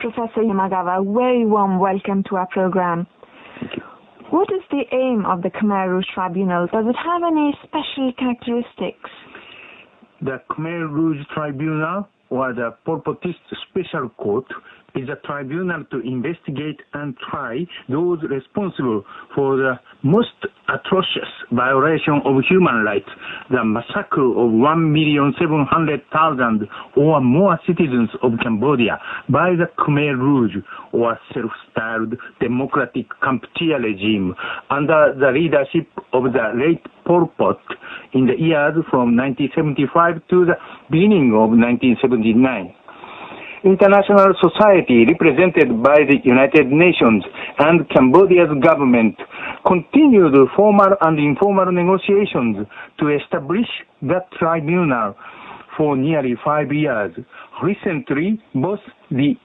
Professor Yamagawa, a very warm welcome to our program. What is the aim of the Khmer Rouge Tribunal? Does it have any special characteristics? The Khmer Rouge Tribunal, or the Pol Potist Special Court, is a tribunal to investigate and try those responsible for the most atrocious violation of human rights, the massacre of 1,700,000 or more citizens of Cambodia by the Khmer Rouge, or self-styled democratic Kampuchea regime, under the leadership of the late Pol Pot in the years from 1975 to the beginning of 1979. International society, represented by the United Nations and Cambodia's government, continued formal and informal negotiations to establish that tribunal for nearly 5 years. Recently, both the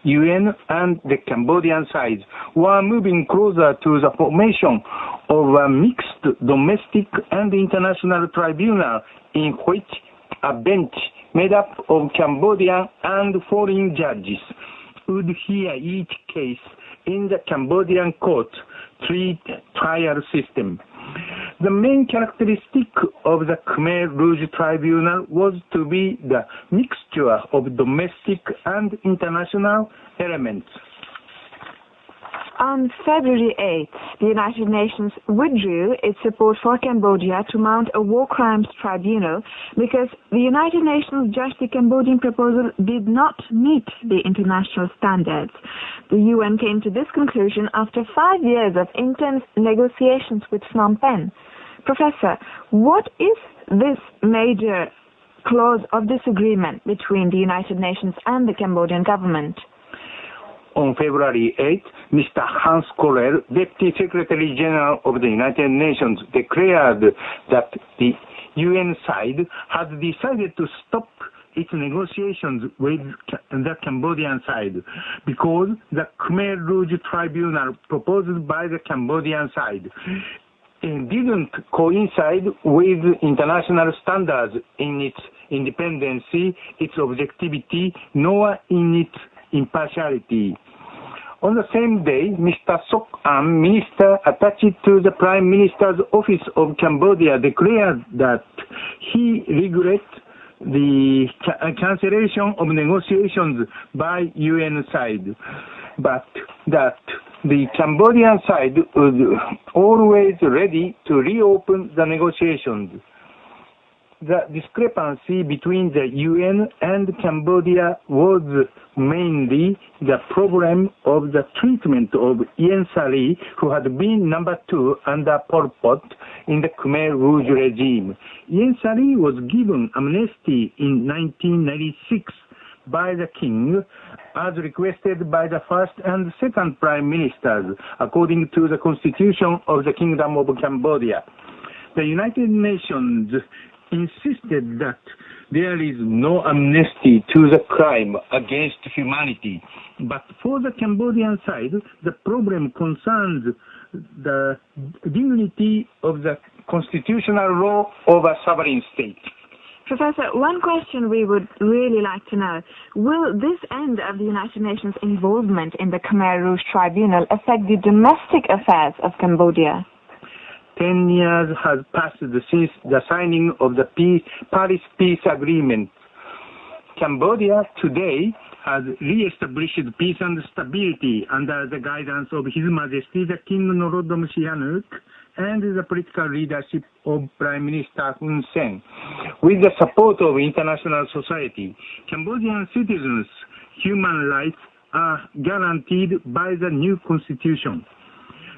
UN and the Cambodian side were moving closer to the formation of a mixed domestic and international tribunal in which a bench made up of Cambodian and foreign judges would hear each case in the Cambodian court trial system. The main characteristic of the Khmer Rouge Tribunal was to be the mixture of domestic and international elements. On February 8th, the United Nations withdrew its support for Cambodia to mount a war crimes tribunal because the United Nations judged the Cambodian proposal did not meet the international standards. The UN came to this conclusion after 5 years of intense negotiations with Phnom Penh. Professor, what is this major clause of disagreement between the United Nations and the Cambodian government? On February 8, Mr. Hans Corell, Deputy Secretary General of the United Nations, declared that the UN side has decided to stop its negotiations with the Cambodian side because the Khmer Rouge Tribunal proposed by the Cambodian side didn't coincide with international standards in its independence, its objectivity, nor in its impartiality. On the same day, Mr. Sok Am, minister attached to the Prime Minister's Office of Cambodia, declared that he regrets the cancellation of negotiations by UN side, but that the Cambodian side was always ready to reopen the negotiations. The discrepancy between the UN and Cambodia was mainly the problem of the treatment of Ieng Sary, who had been number 2 under Pol Pot in the Khmer Rouge regime. Ieng Sary was given amnesty in 1996 by the king, as requested by the first and second prime ministers, according to the constitution of the Kingdom of Cambodia. The United Nations insisted that there is no amnesty to the crime against humanity. But for the Cambodian side, the problem concerns the dignity of the constitutional law of a sovereign state. Professor, one question we would really like to know. Will this end of the United Nations involvement in the Khmer Rouge Tribunal affect the domestic affairs of Cambodia? 10 years has passed since the signing of the Paris Peace Agreement. Cambodia today has re-established peace and stability under the guidance of His Majesty the King Norodom Sihanouk and the political leadership of Prime Minister Hun Sen. With the support of international society, Cambodian citizens' human rights are guaranteed by the new constitution.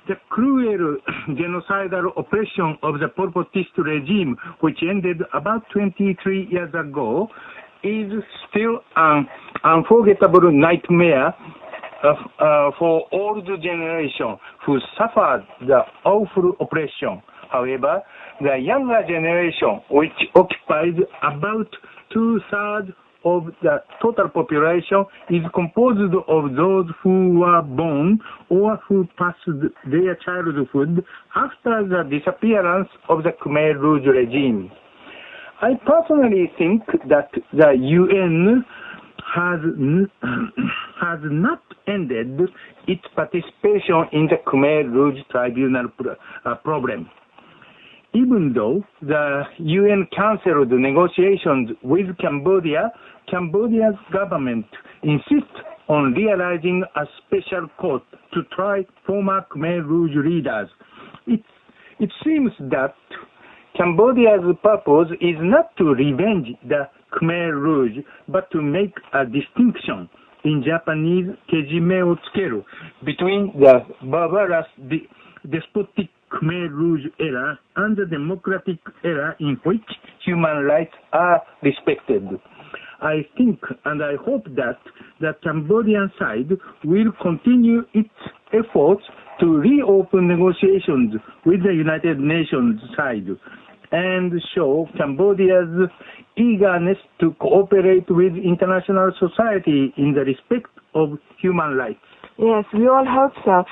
The cruel genocidal oppression of the Pol Potist regime, which ended about 23 years ago, is still an unforgettable nightmare for all the generation who suffered the awful oppression. However, the younger generation, which occupies about 2/3 of the total population, is composed of those who were born or who passed their childhood after the disappearance of the Khmer Rouge regime. I personally think that the UN has not ended its participation in the Khmer Rouge Tribunal problem. Even though the UN canceled negotiations with Cambodia, Cambodia's government insists on realizing a special court to try former Khmer Rouge leaders. It seems that Cambodia's purpose is not to revenge the Khmer Rouge, but to make a distinction in Japanese kejime o tsukeru between the barbarous despotic Khmer Rouge era and the democratic era in which human rights are respected. I think and I hope that the Cambodian side will continue its efforts to reopen negotiations with the United Nations side and show Cambodia's eagerness to cooperate with international society in the respect of human rights. Yes, we all hope so.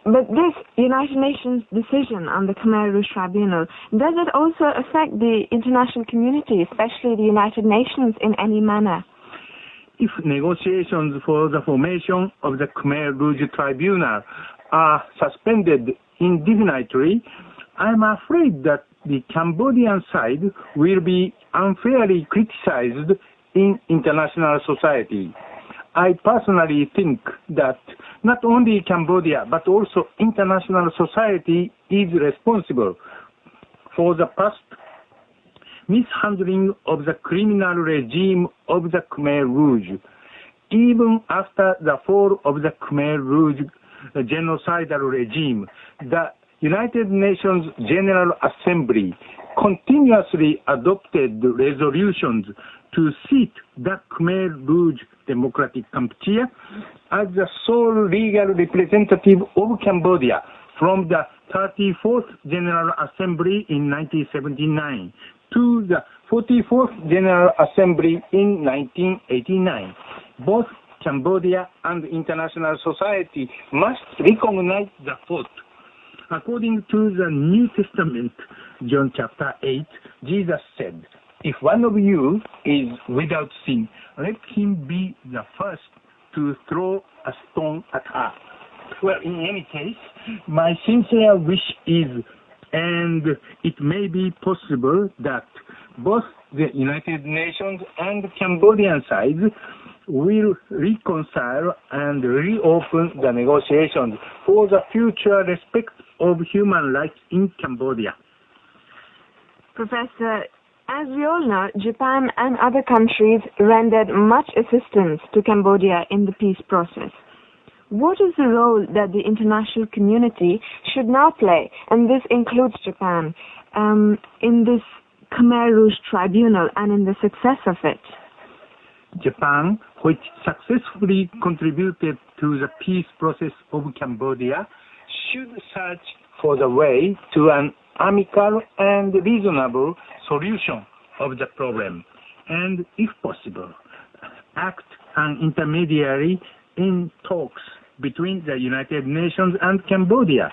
But this United Nations decision on the Khmer Rouge Tribunal, does it also affect the international community, especially the United Nations, in any manner? If negotiations for the formation of the Khmer Rouge Tribunal are suspended indefinitely, I'm afraid that the Cambodian side will be unfairly criticized in international society. I personally think that not only Cambodia but also international society is responsible for the past mishandling of the criminal regime of the Khmer Rouge. Even after the fall of the Khmer Rouge genocidal regime, the United Nations General Assembly continuously adopted resolutions to seat the Khmer Rouge Democratic Kampuchea as the sole legal representative of Cambodia from the 34th General Assembly in 1979 to the 44th General Assembly in 1989. Both Cambodia and international society must recognize the fault. According to the New Testament, John chapter 8, Jesus said, "If one of you is without sin, let him be the first to throw a stone at her." Well, in any case, my sincere wish is, and it may be possible, that both the United Nations and the Cambodian sides will reconcile and reopen the negotiations for the future respect of human rights in Cambodia. Professor, as we all know, Japan and other countries rendered much assistance to Cambodia in the peace process. What is the role that the international community should now play, and this includes Japan, in this Khmer Rouge Tribunal and in the success of it? Japan, which successfully contributed to the peace process of Cambodia, should search for the way to an amicable and reasonable solution of the problem, and, if possible, act an intermediary in talks between the United Nations and Cambodia,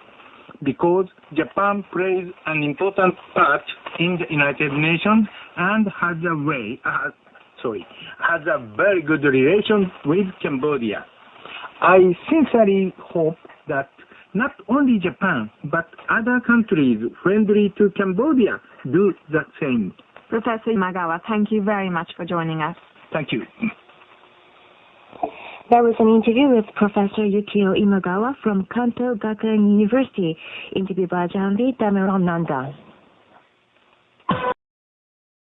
because Japan plays an important part in the United Nations and has a very good relation with Cambodia. I sincerely hope that not only Japan, but other countries friendly to Cambodia do the same. Professor Imagawa, thank you very much for joining us. Thank you. That was an interview with Professor Yukio Imagawa from Kanto Gakuin University, interviewed by Janvi Damiron Nanda.